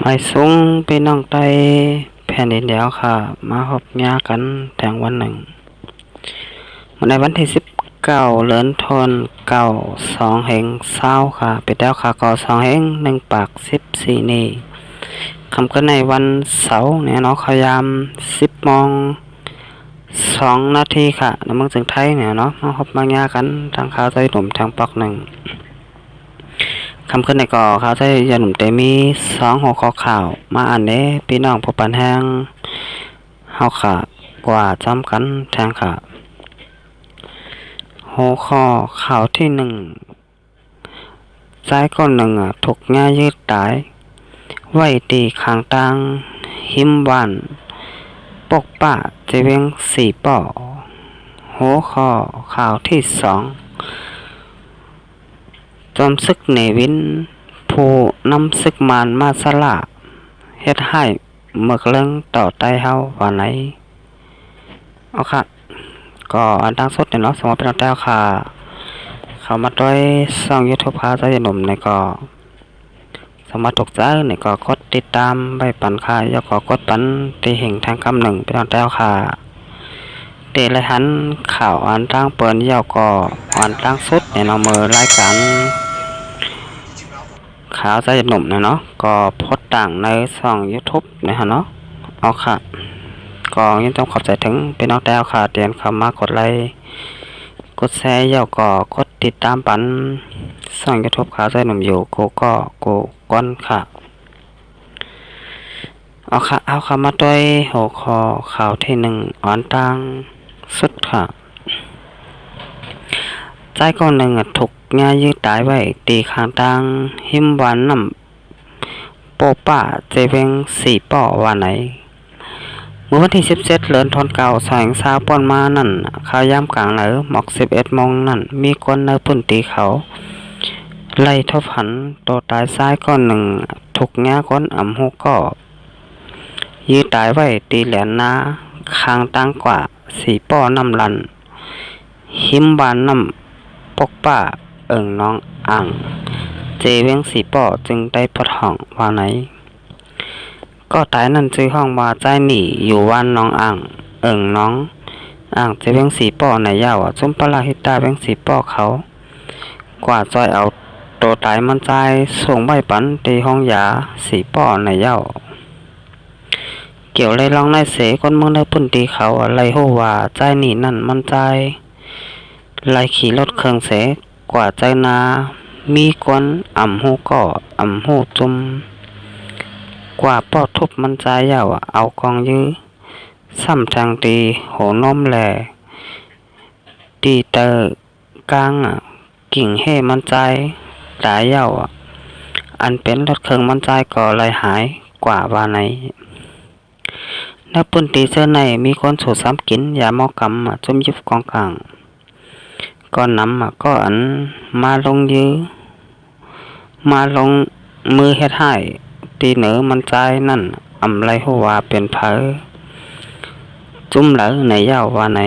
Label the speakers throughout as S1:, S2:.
S1: ไอ้สูงพี่น้องไต้แผ่นดินเดียวค่ะมาพบญากันแต่งวันหนึ่งในวันที่19 เดือนธันวาคม 22 ค่ะเป็นดาวค่ะก่อ2 เฮง 1 ปาก 14นี่คำก็ในวันเสาร์เนี่ยเนาะขยาม10 โมง 2 นาทีค่ะในเมืองจึงไทยเนี่ยเนาะมาพบมาญากันทางข่าวใจหนุ่มทางปอกหนึ่งคำขึ้นในก่อข่าวใจยาหนุ่มเตมี2 หัวข้อข่าวมาอ่านเด้พี่น้องผู้ปันแห้งเฮาค่ะกว่าจำกันแทงค่ะหัวข้อข่าวที่1ใจก้อนหนึ่งถูกง่ายยืดตายไว้ตีขางตังหิมวันปกป้าเจเวง4 ป่อหัวข้อข่าวที่2จอมศึกเนวินผู้นำศึกมารมาสละเฮ็ดให้เมือกเรื่องต่อไต้เฮาว่าไหนเอาค่ะก็อันตั้งสดเนี่ยเนาะสมมติเป็นแต้วค่ะเข้ามาด้วยช่อง YouTube พาใจหนุ่มในก็สามารถตกใจในก็กดติดตามใบปันค่ะแล้วก็กดปันตีแห่งทางคำหนึ่งเป็นแต้วค่ะเตะไรหันข่าวอันตั้งเปิดยาวก็อันตั้งสุดในเนาะมือรายการข่าวใจหนุ่มเนาะก็โพสต์ต่างในช่อง YouTube นะฮะเนาะเอาค่ะก็ยังต้องขอบใจถึงเป็นน้องแต้วค่ะเตียนเข้ามากดไลค์กดแชร์ยาวก็กดติดตามปันช่อง YouTube ข่าวใจหนุ่มอยู่กูก็กูก้อนค่ะเอาค่ะมาด้วยหัวข้อข่าวที่1อ่อนตังสุดค่ะใจก้อนหนึ่งถูกง่ายยืดตายไว้ตีข้างตังหิมหวานน้ำโปป้าเจเวง4 ป่อว่าไหนเมื่อวันที่17 เดือนธันวาคม2020ป้อนมานั่นข่าวยามกลางเหนือหมอก11 โมงนั่นมีคนในพื้นที่เขาไล่ทบหันตัวตายซ้ายก้อนหนึ่งถูกแง่ก้นอ่ำหูก็ยืดตายไว้ตีแหลนนาคางตั้งกว่า4 ป่อน้ำลันหิมบานน้ำปกป้าน้องอ่างเจเวง4 ป่อจึงได้พดห้องว่าไหนก็ตายนั่นชื่อห้องว่าใจหนีอยู่วันน้องอ่างน้องอ่างจะเวง4 ป่อในยาวจุ่มปลาหิตาเวง4 ป่อเขากว่าจอยเอาตัวตายมันใจส่งใบปันตีห้องยา4 ป่อในยาวเกี่ยวเลยลองในเสคนเมืองในพื้นที่เขาอะไรโหว่าใจหนีนั่นมันใจไล่ขี่รถเครื่องเสกว่าใจนามีกวนอ่ำหูก็อ่ำหูจุ่มกว่าปอทุบมันใจยาวเอากองยื้อซ้ำทางตีโหนมแหล่ตีเตอกลางกิ่งเฮมันใจตายยาวอันเป็นรถเครื่องมันใจก่อลายหายกว่าว่าไหนนับปุ่นตีเสื้อในมีคนสูดซ้ำกินยาหมอกำจุ่มยิบกองกลางก็นำก็อันมาลงยื้อมาลงมือเฮ็ดให้ตีเหนือมันใจนั่นอำไรหัวเป็นเผอจุ่มเหลือในยาวว่าไหน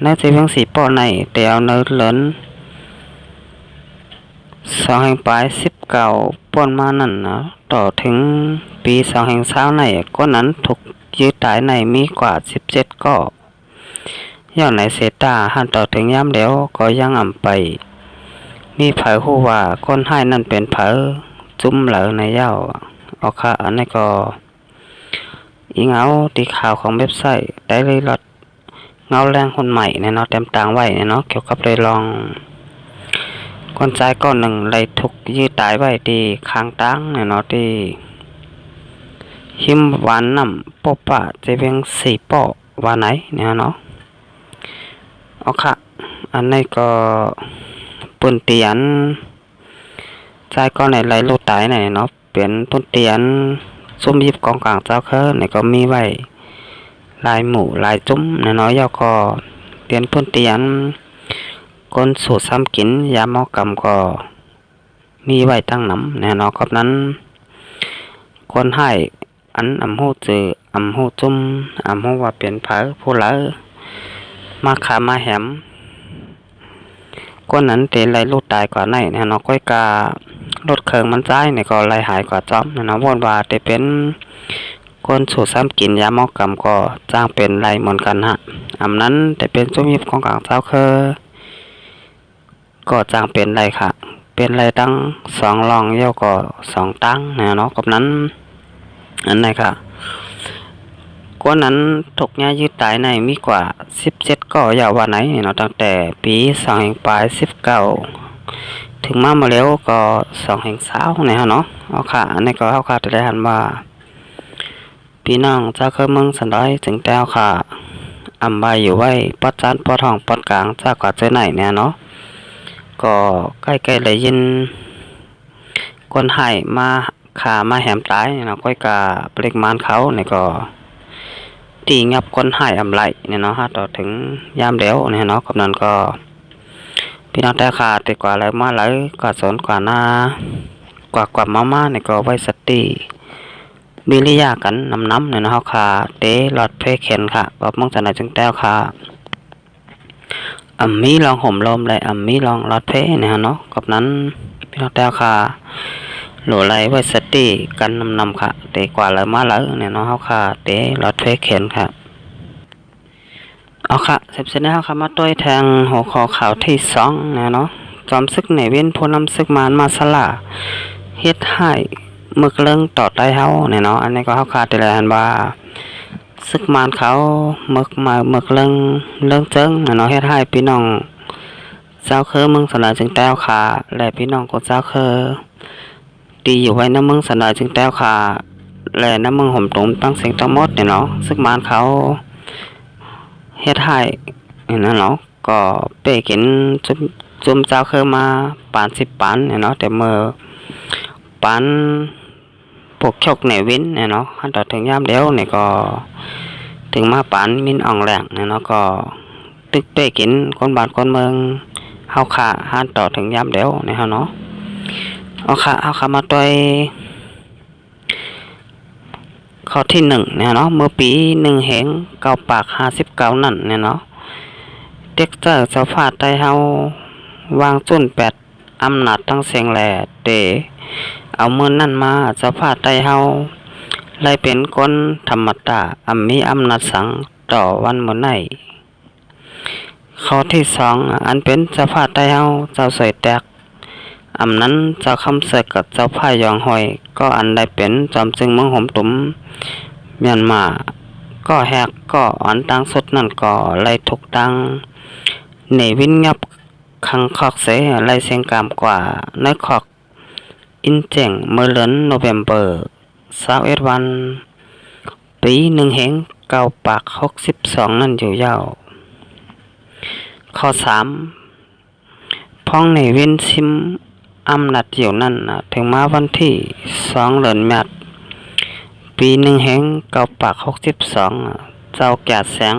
S1: ในเสียง4 ป่อในเตียวเนื้อเลิน2 แห่งปลาย19 ป่อนมานั่นนะต่อถึงปี2 แห่ง20ในก็นั้นถูกยืดตายในมีกว่า17 ก็ย่อในเซตาหันต่อถึงย้ำเดียวก็ยังอ่ำไปมีเผอหัวว่าคนให้นั่นเป็นเผอจุ่มเหลือในยาวเอาค่ะอันนี้ก็อีเงาตีข่าวของเว็บไซต์ได้เลยลดเงาแรงคนใหม่เนี่ยเนาะเต็มต่างไว้เนี่ยเนาะเกี่ยวกับเลยลองคนใจก้อนหนึ่งเลยถูกยืดตายไว้ที่คางตั้งเนี่ยเนาะที่หิมหวานน้ำปกป้าจะเป็น4 ป่อว่าไหนเนี่ยเนาะเอาค่ะอันนี้ก็ปุ่นเตียนใจก้อนไหนไหลลูกตายไหนเนาะเป็นปุ่นเตียนซุ่มยิบกองกลางเจ้าเคอไหนก็มีไว้ลายหมูลายจุ้มน้อยๆยาวก็เตียนพุ่นเตียนก้นสูตรซ้ำกินยาหมอกำก็มีไว้ตั้งน้ำแน่นอนครับนั้นคนให้อันอ่ำหูจืออ่ำหูจุ้มอ่ำหูว่าเปลี่ยนเผอผู้ละมาขามาแหมก้นนั้นเตะไหลลูกตายกว่าไหนแน่นอนก้อยกา รถเครื่องมันจ่ายนี่ก็ไล่หายกว่าจอมนะวนว่าแต่เป็นคนสู่ซ้ำกินยามอกกรรมก็จ้างเป็นไรเหมือนกันฮะอำนั้นแต่เป็นจุ่มยิบของกลางเจ้าคือก็จ้างเป็นไรค่ะเป็นไรตั้ง2รองเยี่ยวก็2ตั้งนะเนาะกับนั้นอันไหนค่ะกว่านั้นถกยายืดตายในมีกว่า17ก็ยาวว่าไหนเนาะตั้งแต่ปี2019ถึงมาแล้วก็2020นะฮะเนาะเอาค่ะอันนี้ก็เอาค่ะจะได้หันว่าพี่น้องเจ้าเคยเมืองสันดอยถึงแต้วค่ะอำใบอยู่ไว้ปัดจานปัดห้องปัดกลางเจ้ากว่าเจอไหนเนี่ยเนาะก็ใกล้ๆเลยยินคนไห้มาขามาแหมตายเนาะก้อยกาปริมาณเขาเนี่ยก็ตีงับคนไห้อำไหลเนี่ยเนาะฮะต่อถึงยามเดียวเนี่ยเนาะกับนั้นก็พี่น้องแต่ขาติดกว่าอะไรมาไหลกว่าสนกว่าหน้ากว่ามาเนี่ยก็ไว้สติบิริยากันน้ำเนี่ยนะฮะค่ะเตะหลอดเพเข็นค่ะบอกมองจากไหนจึงแต้วค่ะมีลองห่มลมเลยมีลองหลอดเพเนี่ยเนาะกับนั้นพี่น้องแต้วค่ะหลูไหลไว้สติกันนำค่ะเตะกว่าเลยมาไหลเนี่ยเนาะฮะค่ะเตะหลอดเพเข็นค่ะเอาค่ะเสร็จแล้วค่ะมาต้วยแทงหัวคอข่าวที่2เนี่ยเนาะจอมซึกในเว้นผู้นำซึกมารมาสละเฮ็ดให้มึกเรื่องต่อใต้เฮาเนี่ยเนาะอันนี้ก็เฮาคาดได้แล้วว่าซึกมารเขามึกเรื่องเจิงเนาะเฮ็ดให้พี่น้องเจ้าคือเมืองสนายจึงแต้วขาและพี่น้องของเจ้าคือตีอยู่ไว้ในเมืองสนายจึงแต้วขาและในเมืองห่มตุ่มตั้งเสียงตั้งหมดเนี่ยเนาะซึกมารเขาเฮ็ดให้เนี่ยเนาะก็เป้กินจุ่มเจ้าคือมาปาน10ปานเนี่ยเนาะแต่เมื่อปานพวกชกในวินเนี่ยเนาะขั้นต่อถึงยามเดียวเนี่ยก็ถึงมาปานมินอ่องแหลงเนี่ยเนาะก็ตึกเป้กินคนบ้านคนเมืองเฮาขาหันต่อถึงยามเดียวเนี่ยเนาะเอาขามาต่อยข้อที่1เนี่ยเนาะเมื่อปี1แหง9ปาก59นั่นเนี่ยเนาะเด็กเจ้าฟาดใต้เฮาวางจุ่น8อำนาจทั้งเสียงแหล่เตเอามือนั่นมาจะพาไตเฮาไล่เป็นคนธรรมดามีอำนาจสั่งต่อวันมื้อไหนข้อที่2อันเป็นจะพาไตเฮาเจ้าสวยแตกอำนั้นเจ้าคำเสกกับเจ้าพายองหอยก็อันได้เป็นจอมจึงเมืองห่มตุ่มเมียนมาก็แหกก็อันตังสุดนั่นก็ไล่ทุกตังในวินงับคังคอกเสไล่เสียงกามกว่าในคอกอินเจงเมื่อเดือนโนเวมเบอร์21วันปี1แห่ง9ปาก62นั่นอยู่ยาวข้อ3พ้องในเว้นซิมอำนาจอยู่นั่นถึงมาวันที่2เดือนมีนาคมปี1แห่ง9ปาก62เจ้าแก่แสง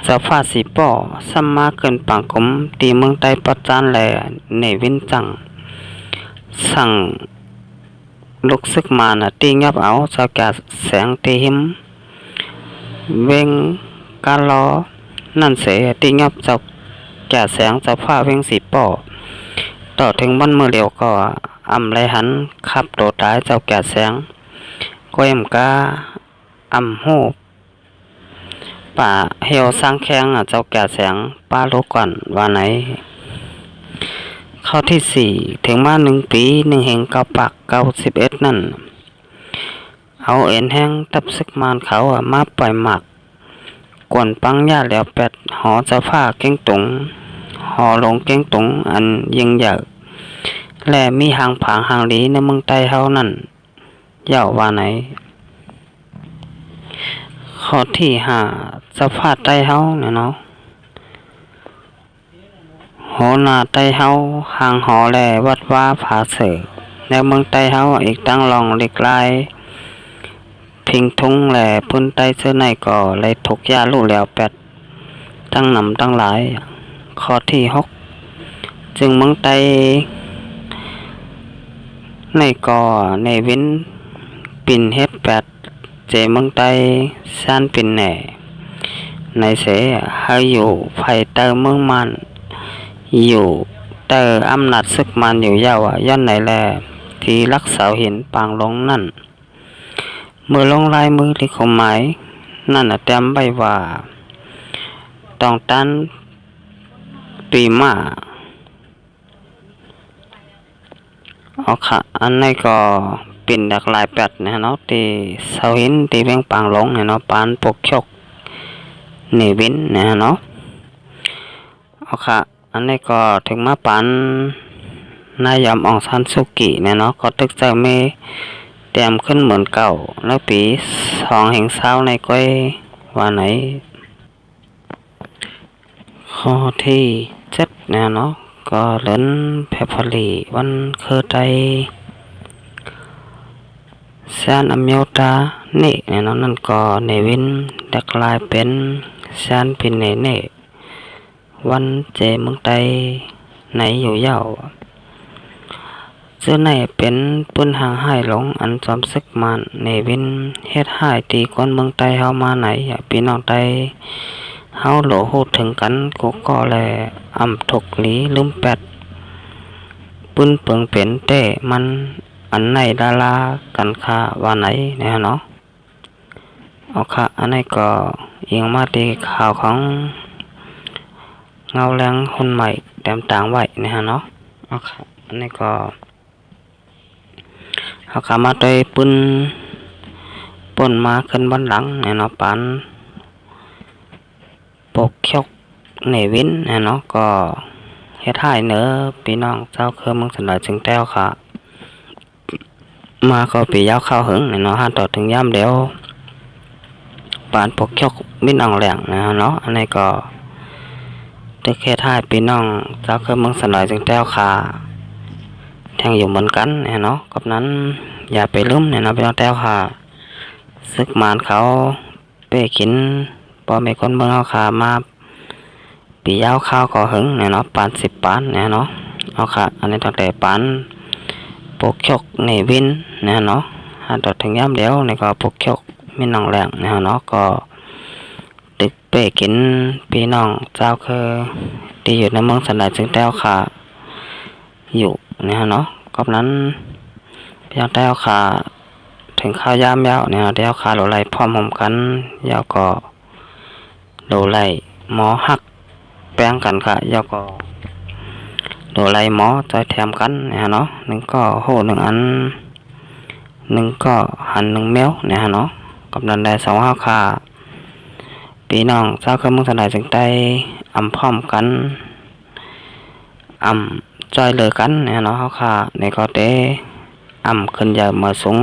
S1: เจ้าฟ้าสีป่อซ้ำมาเกินปังกลมตีเมืองใต้ปัจจานแลในเว้นจังสั่งลูกซึกมาตีงับเอาเจ้าแก่แสงตีหิมเวงกาลอนั่นเสตีงับเจ้าแก่แสงเจ้าฟ้าเวงสีป่อต่อถึงวันเมื่อเร็วก็อำไรหันขับโตตายเจ้าแก่แสงก็ยำกาอำหูป่าเหี่ยวสร้างแข้งเจ้าแก่แสงป้าลูกก่อนว่าไหนข้อที่4ถึงมา1ปี1แห่ง9ปาก91นั่นเอาเอ็นแห้งตับซึกมานเขามาปล่อยหมักกวนปังญาแล้ว8หอเจ้าฟ้าเก้งตุงหอลงเก้งตุงอันยิ่งใหญ่และมีหางผางหางหลีในเมืองใต้เฮานั่นเย่าว่าไหนข้อที่5เจ้าฟ้าใต้เฮาเนี่ยเนาะหอนาไต้เฮาหางหอแลวัดว่าผาเสือในเมืองไต้เฮาอีกตั้งลองเล็กลายพิงทุงแหล่พื้นไต้เสื้อในก่อเลยถกยาลู่แล้วตั้งนำตั้งหลายข้อที่6จึงเมืองไต้ในก่อในวินปิ่นเฮ็ดเจเมืองไต้ซ่านปิ่นแหน่ในเสให้อยู่ไผเตอเมืองมันอยู่ แต่อำนาจศึกมันอยู่ยาวย้อนไหนแลที่รักเสาหินปางลงนั่นมือลงลายมือที่เขาหมายนั่นเตรียมไว้ว่าต้องตันปีมาเอาค่ะอันนี้ก็เป็นดักลายแปดนะเนาะที่เสาหินที่เวียงปางลงเนาะปานปกชกเนวินนะเนาะเอาค่ะอันนี้ก็ถึงมาปานนายอมองซันสุกิเนี่ยเนาะก็ตึกใจเมเตรียมขึ้นเหมือนเก่าแล้วปี2/20ในก้อยว่าไหนข้อที่7เนี่ยเนาะก็เล่นแพพลีวันคือใจแซนอเมลตานี่เนี่ยเนาะนั่นก็เนวินดักลายเป็นแซนพินเนวันเจเมืองไตไหนอยู่ยาวเสื้อในเป็นปืนหางให้หลงอันจอมซึกมันเนวินเฮ็ดให้ตีคนเมืองไตเฮามาไหนพี่น้องไตเฮาโหลโหดถึงกันกูก็แลอำถกหลีลืมแปดปืนเปิงเป็นเต้มันอันไหนดารากันค่าว่าไหนเนี่ยเนาะเอาค่ะอันนี้ก็ยิงมาตีข่าวของเงาแรงหุ่นใหม่แต้มต่างไว้นะฮะเนาะเอาค่ะอันนี้ก็เอาค่ะมาโดยปืนป่นมาขึ้นบนหลังเนี่ยเนาะปานปกชกเนวินเนี่ยเนาะก็เฮ็ดให้เนื้อพี่น้องเจ้าคือเมืองสันดาจึงแต้วค่ะมาก็ปียาวข้าวหึงเนี่ยเนาะห้าต่อถึงย่ำเดียวปานปกชกมินอ่องแหลงนะฮะเนาะอันนี้ก็ตึกเฮ็ดให้พี่น้องเจ้าคือเมืองสันดาจึงแต้วค่ะแทงอยู่เหมือนกันเนี่ยเนาะกับนั้นอย่าไปลืมเนี่ยเนาะพี่น้องแต้วค่ะซึกมานเขาเป้กินพอมีคนเมืองเฮาค่ะมาปียาวข้าวก็หึงเนี่ยเนาะปาน10 ปานเนี่ยเนาะเอาค่ะอันนี้ตั้งแต่ปานปกชกเนวินเนี่ยเนาะหาต่อถึงย่ำเดียวนี่ก็ปกชกมีน้องแหลงเนี่ยเนาะก็ตึกเป้กินพี่น้องเจ้าคือที่อยู่ในเมืองสันดาจึงแต้วค่ะอยู่เนี่ยเนาะก็นั้นพี่น้องแต้วค่ะถึงข้าวยามยาวเนี่ยแต้วค่ะโหลไหลพร้อมหอมกันยาวก็โหลไหลหมอหักแป้งกันค่ะยาวก็โดไลหมอจอยแถมกันเนี่ยเนาะหนึ่งก็โห1 อัน1ก็หัน1 แมวเนี่ยเนาะกับนันได้2ห้าค่ะพี่น้องเจ้าคือเมืองสันดาจึงได้อำพร้อมกันอำจอยเลยกันเนี่ยเนาะเฮาค่ะในก็เตอำขึ้นอย่ามาสูง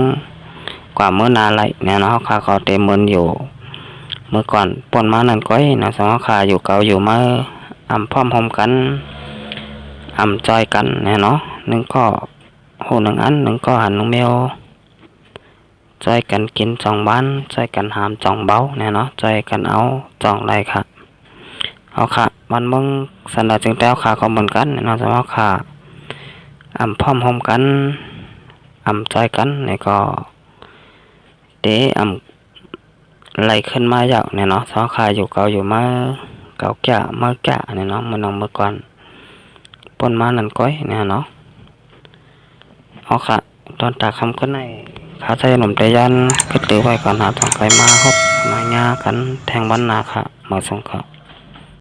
S1: กว่าเมื่อนาไหลเนี่ยเนาะเฮาค่ะก็เตเหมือนอยู่เมื่อก่อนป่นมานั่นก้อยนะ2ห้าค่ะอยู่เก่าอยู่มาอำพร้อมหอมกันอำจอยกันเนี่ยเนาะ1ก็โห1 อัน1ก็หัน1 แมวจอยกันกิน2 บ้านจอยกันหาม2 เบ้าเนี่ยเนาะจอยกันเอา2ได้ค่ะเอาค่ะมันเมืองสันดาจึงแต้วค่ะก็เหมือนกันเนาะสำหรับค่ะอำพร้อมหอมกันอำจอยกันเนี่ยก็เตะอำไหลขึ้นมาเยอะเนี่ยเนาะสำหรับค่ะอยู่เก่าอยู่มาเก่าแก่มาแก่เนี่ยเนาะมันน้องเมื่อก่อนปนมานั่นก้อยเนี่ยเนาะเอาค่ะตอนตาคำก็ในขาใจหนุ่มใจยันก็ตือไว้ก่อนหาทางไกลมาฮบมาญากันแทงบ้านนาค่ะมาส่งครับ